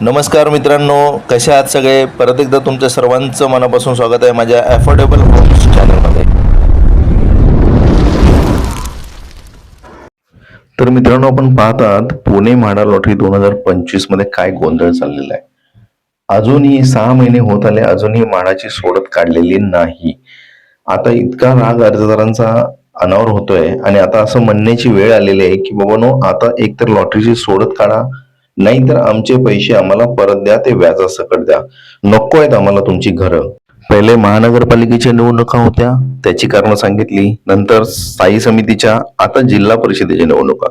नमस्कार मित्रांनो, कसे आहात सगळे. परत एकदा तुमच्या सर्वांचं मनापासून स्वागत आहे माझ्या अफोर्डेबल होम्स चॅनलमध्ये. तर मित्रांनो, आपण पाहत आहात पुणे म्हाडा लॉटरी 2025 मध्ये काय गोंधळ चाललेला आहे. अजूनही 6 महिने होत आले, अजूनही म्हाडाची सोडत काढलेली नाही. आता इतका राग अर्जदारांचा अनावर होतोय आणि आता असं म्हणण्याची वेळ आलेली आहे की बाबांनो, आता एकतर लॉटरीची सोडत काढा, नाहीतर आमचे पैसे आम्हाला परत द्या, ते व्याजासकट द्या. नको आहेत आम्हाला तुमची घरं. पहिले महानगरपालिकेच्या निवडणुका होत्या, त्याची कारणं सांगितली. नंतर स्थायी समितीच्या, आता जिल्हा परिषदेच्या निवडणुका.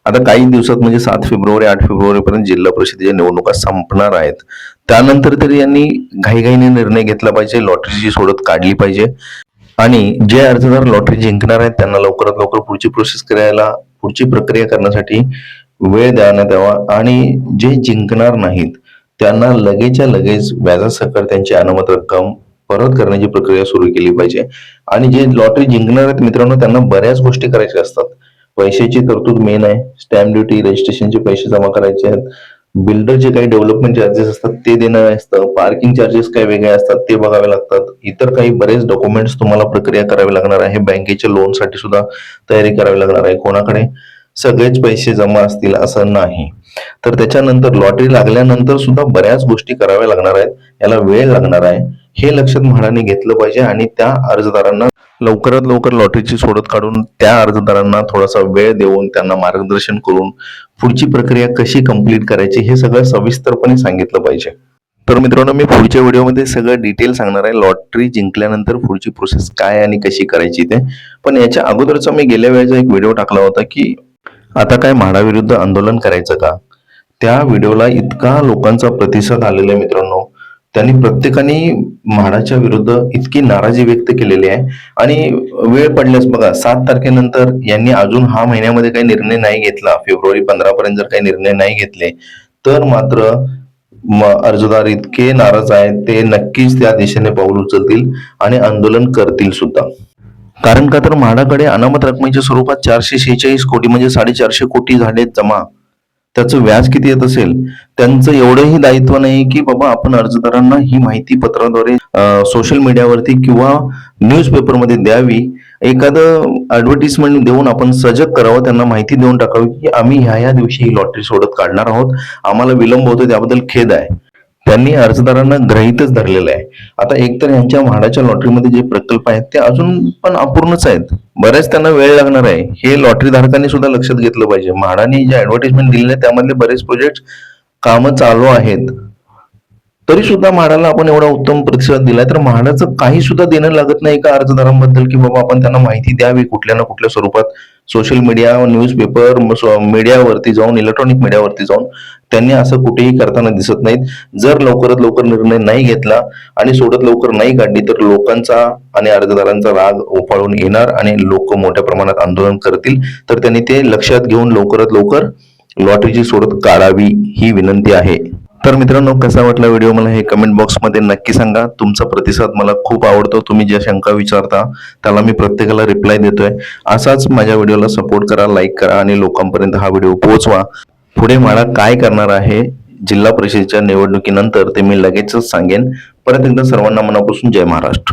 आता काही दिवसात म्हणजे 7 फेब्रुवारी 8 फेब्रुवारी पर्यंत जिल्हा परिषदेच्या निवडणुका संपणार आहेत. त्यानंतर तरी यांनी घाईघाईने निर्णय घेतला पाहिजे, लॉटरीची सोडत काढली पाहिजे आणि जे अर्जदार लॉटरी जिंकणार आहेत त्यांना लवकरात लवकर पुढची प्रोसेस करायला, पुढची प्रक्रिया करण्यासाठी वेळ देण्यात यावा आणि जे जिंकणार नाहीत त्यांना लगेचच्या लगेच व्याजासकट त्यांची अनामत रक्कम परत करण्याची प्रक्रिया सुरू केली पाहिजे. आणि जे लॉटरी जिंकणार आहेत मित्रांनो, त्यांना बऱ्याच गोष्टी करायच्या असतात. पैशाची तरतूद मेन आहे. स्टॅम्प ड्युटी, रजिस्ट्रेशनचे पैसे जमा करायचे आहेत. बिल्डरचे काही डेव्हलपमेंट चार्जेस असतात ते देणं असतं. पार्किंग चार्जेस काही वेगळे असतात ते बघावे लागतात. इतर काही बरेच डॉक्युमेंट्स तुम्हाला प्रक्रिया करावी लागणार आहे. बँकेच्या लोनसाठी सुद्धा तयारी करावी लागणार आहे. कोणाकडे सगळेच पैसे जमा असतील असं नाही. तर त्याच्यानंतर लॉटरी लागल्यानंतर सुद्धा बऱ्याच गोष्टी कराव्या लागणार आहेत. याला वेळ लागणार आहे, हे लक्षात म्हाडाने घेतलं पाहिजे आणि त्या अर्जदारांना लवकरात लवकर लॉटरीची सोडत काढून त्या अर्जदारांना थोडासा वेळ देऊन त्यांना मार्गदर्शन करून पुढची प्रक्रिया कशी कंप्लीट करायची हे सगळं सविस्तरपणे सांगितलं पाहिजे. तर मित्रांनो, मी पुढच्या व्हिडिओमध्ये सगळं डिटेल सांगणार आहे, लॉटरी जिंकल्यानंतर पुढची प्रोसेस काय आणि कशी करायची ते. पण याच्या अगोदरचा मी गेल्या वेळेचा एक व्हिडिओ टाकला होता की आता काय म्हाडाविरुद्ध आंदोलन करायचं का. त्या व्हिडिओला इतका लोकांचा प्रतिसाद आलेला आहे मित्रांनो. त्यांनी प्रत्येकाने म्हाडाच्या विरुद्ध इतकी नाराजी व्यक्त केलेली आहे. आणि वेळ पडल्यास बघा, 7 तारखेनंतर यांनी अजून हा महिन्यामध्ये काही निर्णय नाही घेतला, फेब्रुवारी 15 पर्यंत जर काही निर्णय नाही घेतले तर मात्र अर्जदार इतके नाराज आहेत, ते नक्कीच त्या दिशेने पाऊल उचलतील आणि आंदोलन करतील सुद्धा. कारण का तर म्हाडाकडे अनामत रकमेच्या स्वरूपात 446 कोटी म्हणजे 450 कोटी झाले जमा. त्याचं व्याज किती येत असेल. त्यांचं एवढंही दायित्व नाही की बाबा आपण अर्जदारांना ही माहिती पत्राद्वारे सोशल मीडियावरती किंवा न्यूजपेपरमध्ये द्यावी. एखादं ऍडव्हर्टिजमेंट देऊन आपण सजग करावं, त्यांना माहिती देऊन टाकावी की आम्ही ह्या दिवशी ही लॉटरी सोडत काढणार आहोत, आम्हाला विलंब होतो त्याबद्दल खेद आहे. त्यांनी अर्जदारांना गृहीतच धरलेलं आहे. आता एकतर यांच्या म्हाडाच्या लॉटरीमध्ये जे प्रकल्प आहेत ते अजून पण अपूर्णच आहेत. बरेच त्यांना वेळ लागणार आहे. हे लॉटरी धारकांनी सुद्धा लक्षात घेतलं पाहिजे. म्हाडाने जे ऍडव्हर्टिजमेंट दिलेले आहे त्यामधले बरेच प्रोजेक्ट कामं चालू आहेत, तरी सुद्धा म्हाडाला आपण एवढा उत्तम प्रतिसाद दिलाय. तर म्हाडाचं काही सुद्धा देणं लागत नाही का अर्जदारांबद्दल की बाबा आपण त्यांना माहिती द्यावी कुठल्या ना कुठल्या स्वरूपात, सोशल मीडिया, न्यूजपेपर, मीडियावरती जाऊन, इलेक्ट्रॉनिक मीडियावरती जाऊन. त्यांनी असं कुठेही करताना दिसत नाहीत. जर लवकरात लवकर निर्णय नाही घेतला आणि सोडत लवकर नाही काढली तर लोकांचा आणि अर्जदारांचा राग उफाळून येणार आणि लोक मोठ्या प्रमाणात आंदोलन करतील. तर त्यांनी ते लक्षात घेऊन लवकरात लवकर लॉटरीची सोडत काढावी ही विनंती आहे. तर मित्रांनो, कसा वाटला व्हिडिओ मला हे कमेंट बॉक्समध्ये नक्की सांगा. तुमचा प्रतिसाद मला खूप आवडतो. तुम्ही ज्या शंका विचारता त्याला मी प्रत्येकाला रिप्लाय देतोय. असाच माझ्या व्हिडिओला सपोर्ट करा, लाईक करा आणि लोकांपर्यंत हा व्हिडिओ पोहोचवा. पुढे म्हाडा काय करणार आहे जिल्हा परिषदेच्या निवडणुकीनंतर ते मी लगेचच सांगेन. परत एकदा सर्वांना मनापासून जय महाराष्ट्र.